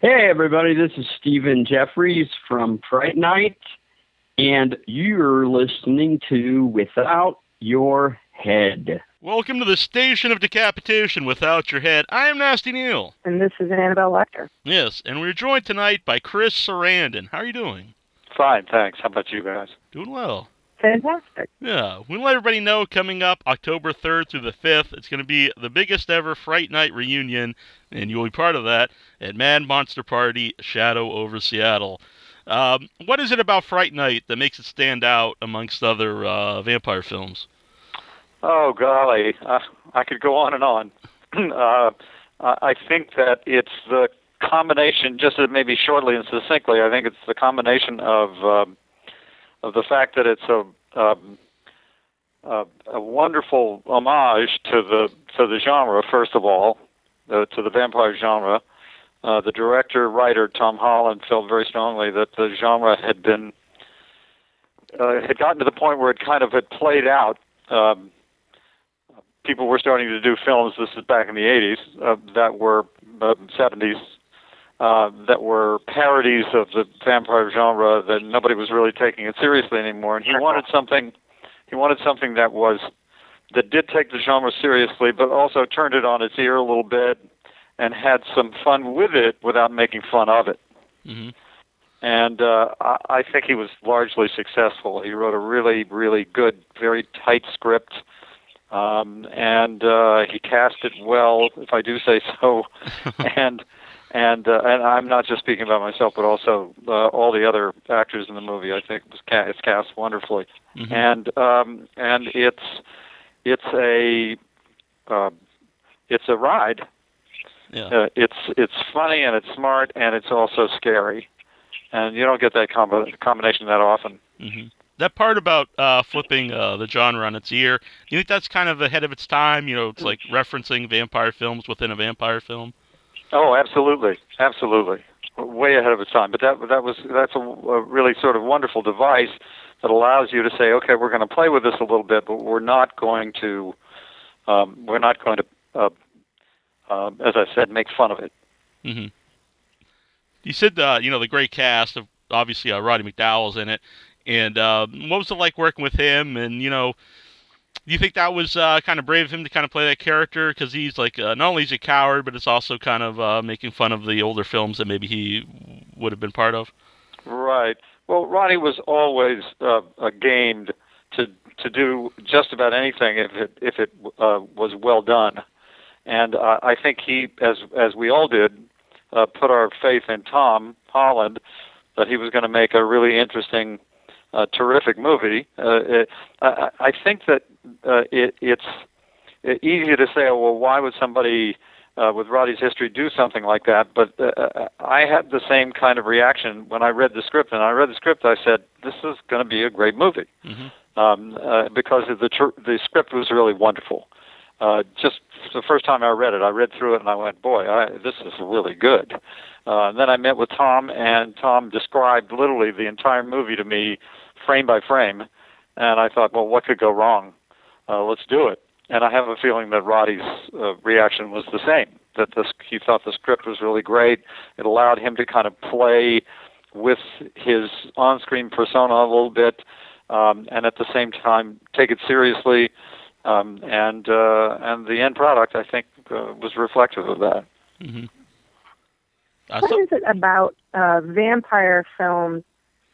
Hey, everybody, this is Stephen Jeffries from Fright, and you're listening to Without Your Head. Welcome to the Station of Decapitation Without Your Head. I am Nasty Neil. And this is Annabelle Lecter. Yes, and we're joined tonight by Chris Sarandon. How are you doing? Fine, thanks. How about you guys? Doing well. Fantastic. Yeah, we'll let everybody know coming up October 3rd through the 5th, it's going to be the biggest ever Fright Night reunion, and you'll be part of that, at Mad Monster Party, Shadow over Seattle. What is it about Fright Night that makes it stand out amongst other vampire films? Oh, golly. I could go on and on. I think that it's the combination, just maybe shortly and succinctly, I think it's the combination of the fact that it's a wonderful homage to the genre, first of all, to the vampire genre. The director, writer, Tom Holland, felt very strongly that the genre had gotten to the point where it kind of had played out. People were starting to do films, this is back in the 80s, that were 70s, that were parodies of the vampire genre, that nobody was really taking it seriously anymore. And he wanted something that did take the genre seriously, but also turned it on its ear a little bit and had some fun with it without making fun of it. Mm-hmm. And I think he was largely successful. He wrote a really, really good, very tight script. And he cast it well, if I do say so, and I'm not just speaking about myself, but also all the other actors in the movie. I think it's cast wonderfully, mm-hmm. and it's a ride. Yeah. It's funny and it's smart and it's also scary, and you don't get that combination that often. Mm-hmm. That part about flipping the genre on its ear, do you think that's kind of ahead of its time? You know, it's like referencing vampire films within a vampire film. Oh, absolutely, way ahead of its time. But that's a really sort of wonderful device that allows you to say, okay, we're going to play with this a little bit, but we're not going to, as I said, make fun of it. Mm-hmm. You said the great cast of obviously Roddy McDowall's in it. And what was it like working with him? And, do you think that was kind of brave of him to kind of play that character? Because he's like, not only is he a coward, but it's also kind of making fun of the older films that maybe he would have been part of. Right. Well, Roddy was always gamed to do just about anything if it was well done. And I think he, as we all did, put our faith in Tom Holland that he was going to make a really interesting, terrific movie. I think that it's easy to say, oh, well, why would somebody with Roddy's history do something like that? But I had the same kind of reaction when I read the script. And I read the script, I said, this is going to be a great movie. Mm-hmm. Because the script was really wonderful. Just the first time I read through it and I went, boy, this is really good. And then I met with Tom, and Tom described literally the entire movie to me, frame by frame. And I thought, well, what could go wrong? Let's do it. And I have a feeling that Roddy's reaction was the same, that he thought the script was really great. It allowed him to kind of play with his on-screen persona a little bit, and at the same time take it seriously. And the end product, I think, was reflective of that. Mm-hmm. What is it about vampire film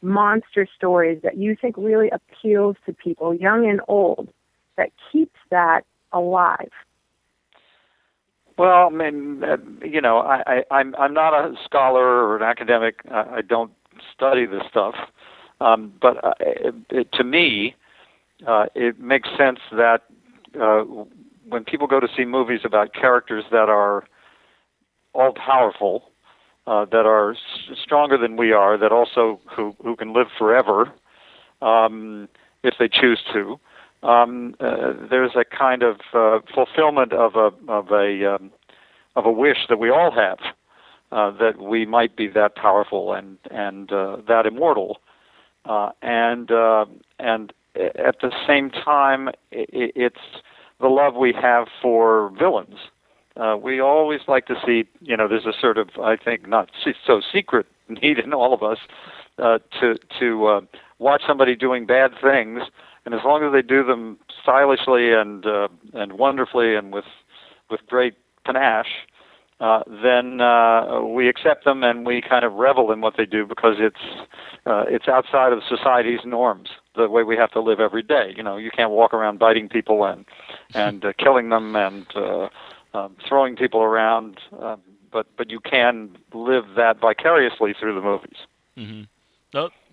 monster stories that you think really appeals to people, young and old, that keeps that alive? Well, I mean, I'm not a scholar or an academic. I don't study this stuff, but to me, it makes sense that when people go to see movies about characters that are all powerful, that are stronger than we are, that also who can live forever, if they choose to, there's a kind of fulfillment of a wish that we all have, that we might be that powerful and that immortal, and at the same time, it's the love we have for villains, we always like to see, there's a sort of, I think, not so secret need in all of us to watch somebody doing bad things, and as long as they do them stylishly and wonderfully and with great panache, then we accept them and we kind of revel in what they do because it's outside of society's norms, the way we have to live every day. You can't walk around biting people and killing them and throwing people around, but you can live that vicariously through the movies. Mm-hmm.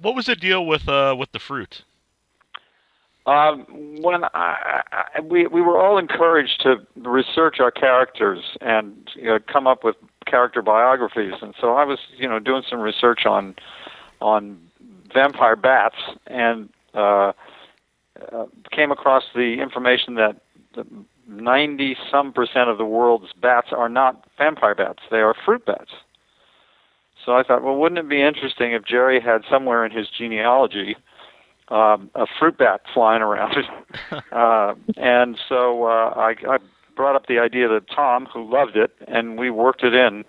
What was the deal with the fruit? When we were all encouraged to research our characters and come up with character biographies, and so I was doing some research on vampire bats and came across the information that 90-some% of the world's bats are not vampire bats; they are fruit bats. So I thought, well, wouldn't it be interesting if Jerry had somewhere in his genealogy a fruit bat flying around? And so I brought up the idea to Tom, who loved it, and we worked it in.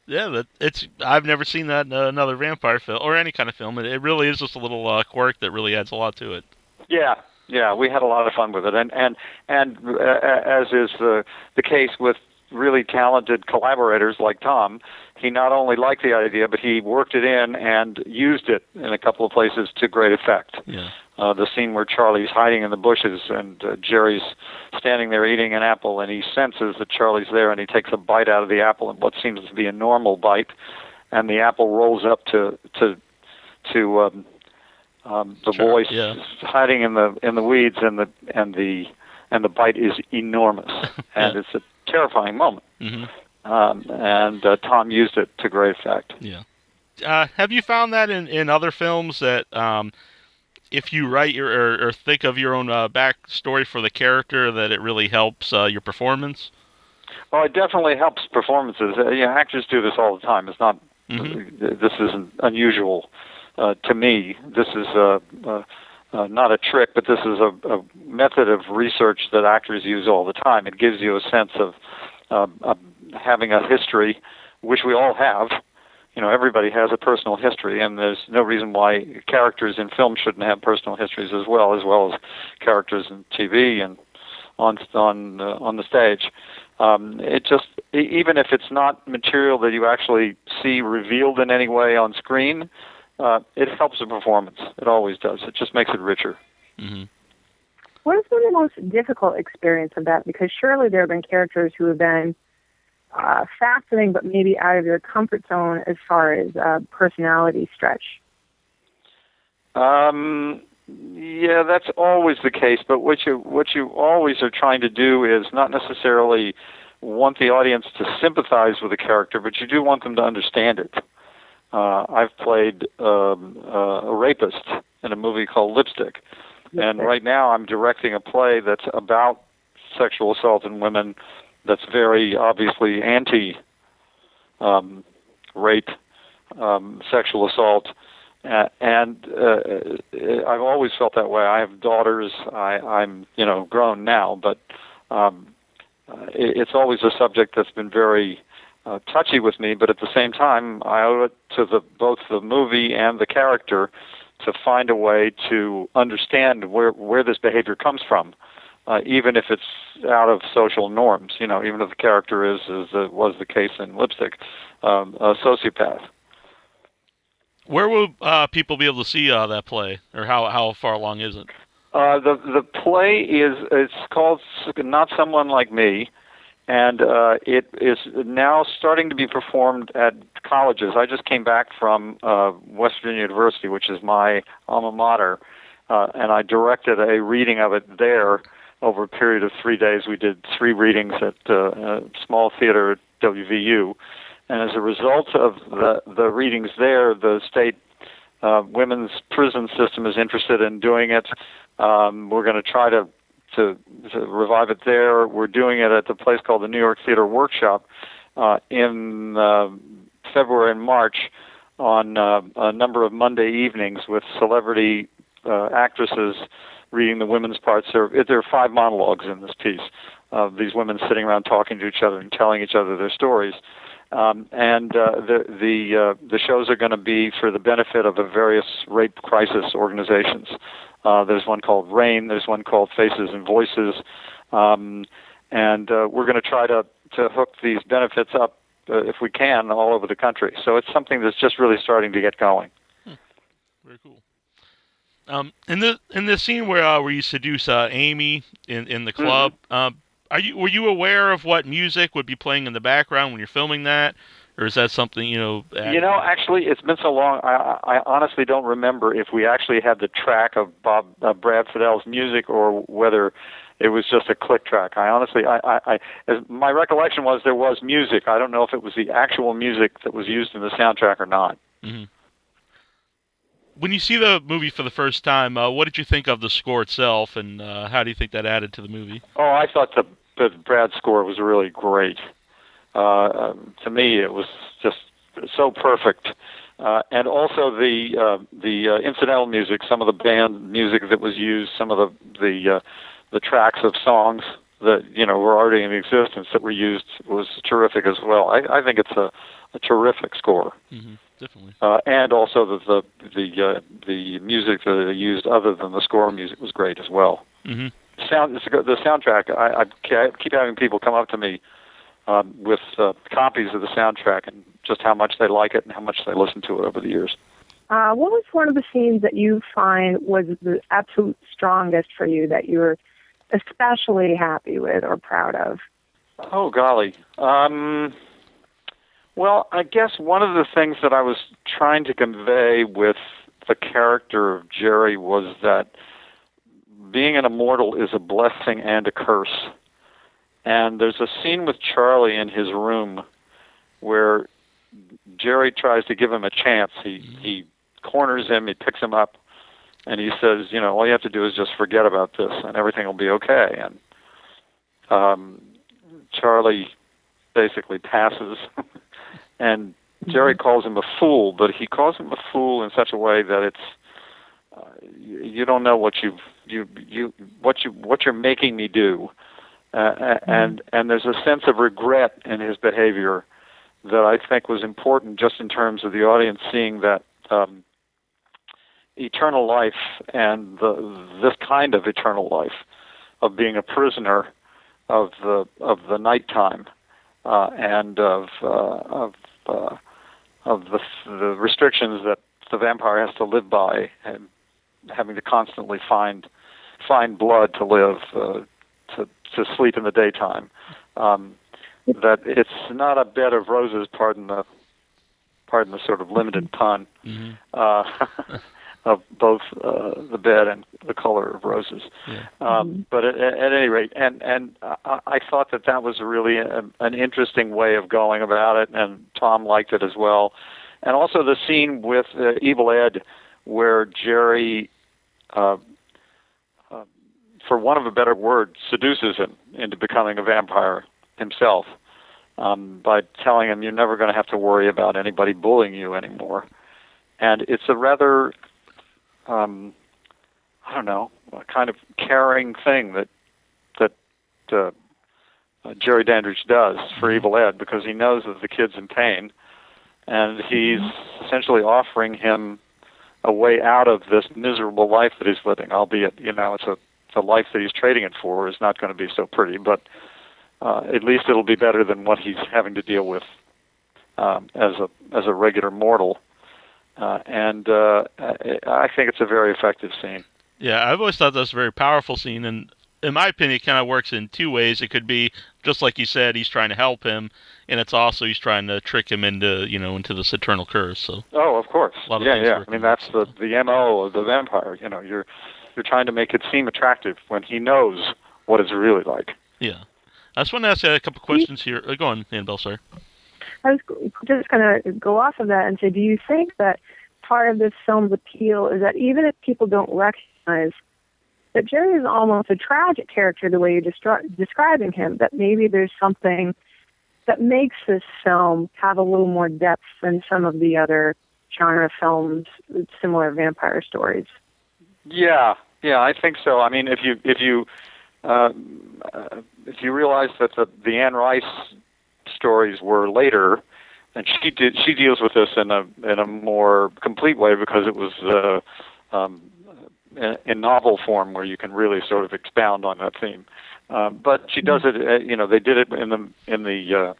Yeah, I've never seen that in another vampire film or any kind of film. It really is just a little quirk that really adds a lot to it. Yeah, we had a lot of fun with it, and as is the case with really talented collaborators like Tom, he not only liked the idea, but he worked it in and used it in a couple of places to great effect. Yeah. The scene where Charlie's hiding in the bushes and Jerry's standing there eating an apple, and he senses that Charlie's there, and he takes a bite out of the apple, and what seems to be a normal bite, and the apple rolls up to the voice hiding in the weeds, and the bite is enormous, and it's a terrifying moment. Mm-hmm. And Tom used it to great effect. Yeah. Have you found that in other films that if you write or think of your own backstory for the character, that it really helps your performance? Well, it definitely helps performances. Actors do this all the time. It's not. Mm-hmm. This isn't unusual to me. This is not a trick, but this is a method of research that actors use all the time. It gives you a sense of having a history, which we all have. Everybody has a personal history, and there's no reason why characters in film shouldn't have personal histories as well as characters in TV and on the stage. It just, even if it's not material that you actually see revealed in any way on screen, it helps the performance. It always does. It just makes it richer. Mm-hmm. What has been the most difficult experience of that? Because surely there have been characters who have been fascinating, but maybe out of your comfort zone as far as personality stretch. Yeah, that's always the case. But what you always are trying to do is not necessarily want the audience to sympathize with the character, but you do want them to understand it. I've played a rapist in a movie called Lipstick. And right now I'm directing a play that's about sexual assault in women that's very obviously anti-rape, sexual assault. And I've always felt that way. I have daughters. I'm grown now, but it's always a subject that's been very touchy with me. But at the same time, I owe it to both the movie and the character to find a way to understand where this behavior comes from, even if it's out of social norms. Even if the character is, as was the case in Lipstick, a sociopath. Where will people be able to see that play, or how far along is it? The play it's called Not Someone Like Me, and it is now starting to be performed at colleges. I just came back from West Virginia University, which is my alma mater, and I directed a reading of it there over a period of 3 days. We did 3 readings at a small theater at WVU. And as a result of the readings there, the state women's prison system is interested in doing it. We're going to try to revive it there. We're doing it at the place called the New York Theater Workshop in February and March on a number of Monday evenings with celebrity actresses reading the women's parts. There are 5 monologues in this piece. these women sitting around talking to each other and telling each other their stories. The shows are going to be for the benefit of the various rape crisis organizations. There's one called RAIN. There's one called Faces and Voices. We're going to try to hook these benefits up, if we can, all over the country. So it's something that's just really starting to get going. Very cool. In the scene where you seduce Amy in the club, were you aware of what music would be playing in the background when you're filming that, or is that something Actually, it's been so long. I honestly don't remember if we actually had the track of Brad Fiddel's music or whether it was just a click track. My recollection was there was music. I don't know if it was the actual music that was used in the soundtrack or not. Mm-hmm. When you see the movie for the first time, what did you think of the score itself, and how do you think that added to the movie? Oh, I thought the Brad score was really great. To me, it was just so perfect. And also the incidental music, some of the band music that was used, some of the tracks of songs that were already in existence that were used was terrific as well. I think it's a terrific score. Mm-hmm. Definitely. And also the music that they used other than the score music was great as well. Mm-hmm. The soundtrack, I keep having people come up to me with copies of the soundtrack and just how much they like it and how much they listen to it over the years. What was one of the scenes that you find was the absolute strongest for you that you were especially happy with or proud of? Oh, golly. Well, I guess one of the things that I was trying to convey with the character of Jerry was that being an immortal is a blessing and a curse. And there's a scene with Charlie in his room where Jerry tries to give him a chance. He corners him, he picks him up, and he says, all you have to do is just forget about this and everything will be okay. And Charlie basically passes. And Jerry calls him a fool, but he calls him a fool in such a way that it's you don't know what you're making me do, and there's a sense of regret in his behavior that I think was important, just in terms of the audience seeing that eternal life and this kind of eternal life of being a prisoner of the nighttime. And of the restrictions that the vampire has to live by, and having to constantly find blood to live, to sleep in the daytime. That it's not a bed of roses. Pardon the sort of limited pun. Mm-hmm. Of both the bed and the color of roses. Yeah. But at any rate, and I thought that was really an interesting way of going about it, and Tom liked it as well. And also the scene with Evil Ed, where Jerry, for want of a better word, seduces him into becoming a vampire himself by telling him, you're never going to have to worry about anybody bullying you anymore. And it's a rather I don't know, a kind of caring thing that Jerry Dandridge does for Evil Ed, because he knows that the kid's in pain, and he's essentially offering him a way out of this miserable life that he's living. Albeit, it's a life that he's trading it for is not going to be so pretty, but at least it'll be better than what he's having to deal with as a regular mortal. And I think it's a very effective scene. Yeah, I've always thought that's a very powerful scene, and in my opinion, it kind of works in two ways. It could be, just like you said, he's trying to help him, and it's also he's trying to trick him into this eternal curse. So. Oh, of course. Yeah. I mean, that's the MO of the vampire. You're trying to make it seem attractive when he knows what it's really like. Yeah. I just want to ask you a couple questions here. Go on, Annabelle, sorry. I was just going to go off of that and say, do you think that part of this film's appeal is that even if people don't recognize that Jerry is almost a tragic character the way you're describing him, that maybe there's something that makes this film have a little more depth than some of the other genre films with similar vampire stories? Yeah, I think so. I mean, if you if you realize that the Anne Rice stories were later, and she deals with this in a more complete way because it was in novel form where you can really sort of expound on that theme. But she does it. They did it in the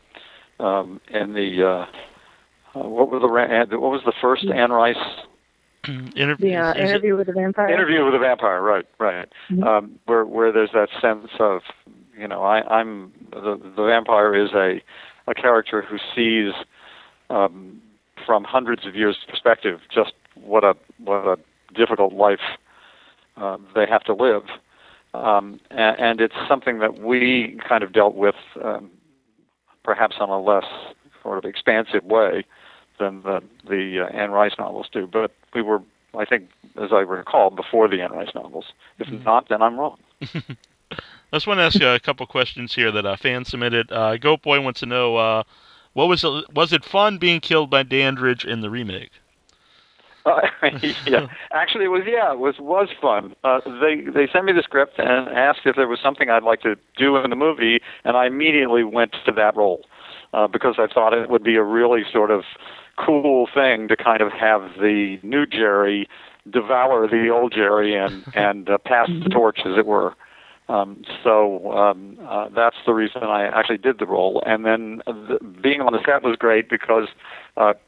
what was the first Anne Rice Interview with the Vampire? Interview with the Vampire, right. Mm-hmm. Where there's that sense of, I'm the vampire is a character who sees from hundreds of years' perspective just what a difficult life they have to live, and it's something that we kind of dealt with perhaps on a less sort of expansive way than the Anne Rice novels do. But we were, I think, as I recall, before the Anne Rice novels. If not, then I'm wrong. I just want to ask you a couple questions here that a fan submitted. Goat Boy wants to know, was it fun being killed by Dandridge in the remake? Yeah, actually, it was fun. They sent me the script and asked if there was something I'd like to do in the movie, and I immediately went to that role because I thought it would be a really sort of cool thing to kind of have the new Jerry devour the old Jerry and pass the torch, as it were. So that's the reason I actually did the role. And then being on the set was great because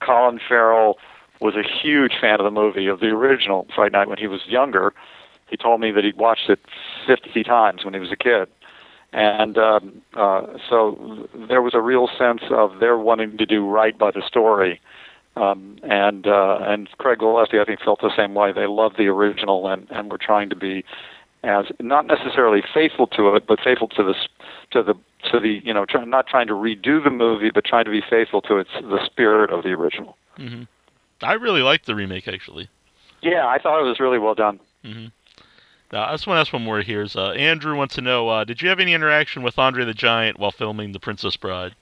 Colin Farrell was a huge fan of the movie, of the original Fright Night when he was younger. He told me that he'd watched it 50 times when he was a kid. And so there was a real sense of their wanting to do right by the story. And Craig Gillespie, I think, felt the same way. They loved the original and were trying to be as not necessarily faithful to it, but faithful to the not trying to redo the movie, but trying to be faithful to the spirit of the original. Mm-hmm. I really liked the remake, actually. Yeah, I thought it was really well done. Mm-hmm. I just want to ask one more here. Andrew wants to know, did you have any interaction with Andre the Giant while filming The Princess Bride?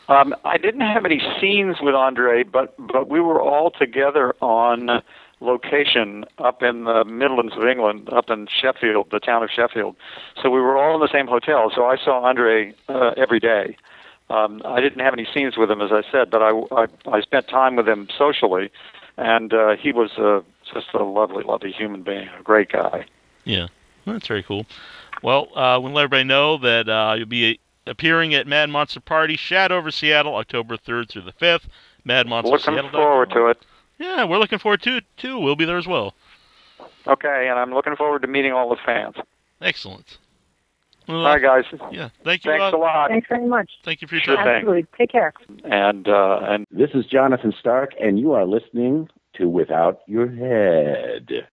I didn't have any scenes with Andre, but we were all together on location up in the Midlands of England, up in Sheffield, the town of Sheffield. So we were all in the same hotel, so I saw Andre every day. I didn't have any scenes with him, as I said, but I spent time with him socially, and he was just a lovely, lovely human being, a great guy. Yeah, that's very cool. Well, we'll let everybody know that you'll be appearing at Mad Monster Party, Shadow over Seattle, October 3rd through the 5th. Mad Monster Seattle. Looking forward to it. Yeah, we're looking forward to it, too. We'll be there as well. Okay, and I'm looking forward to meeting all the fans. Excellent. Well, all right, guys. Yeah, thank you. Thanks a lot. Thanks very much. Thank you for your time. Absolutely. Take care. And this is Jonathan Stark, and you are listening to Without Your Head.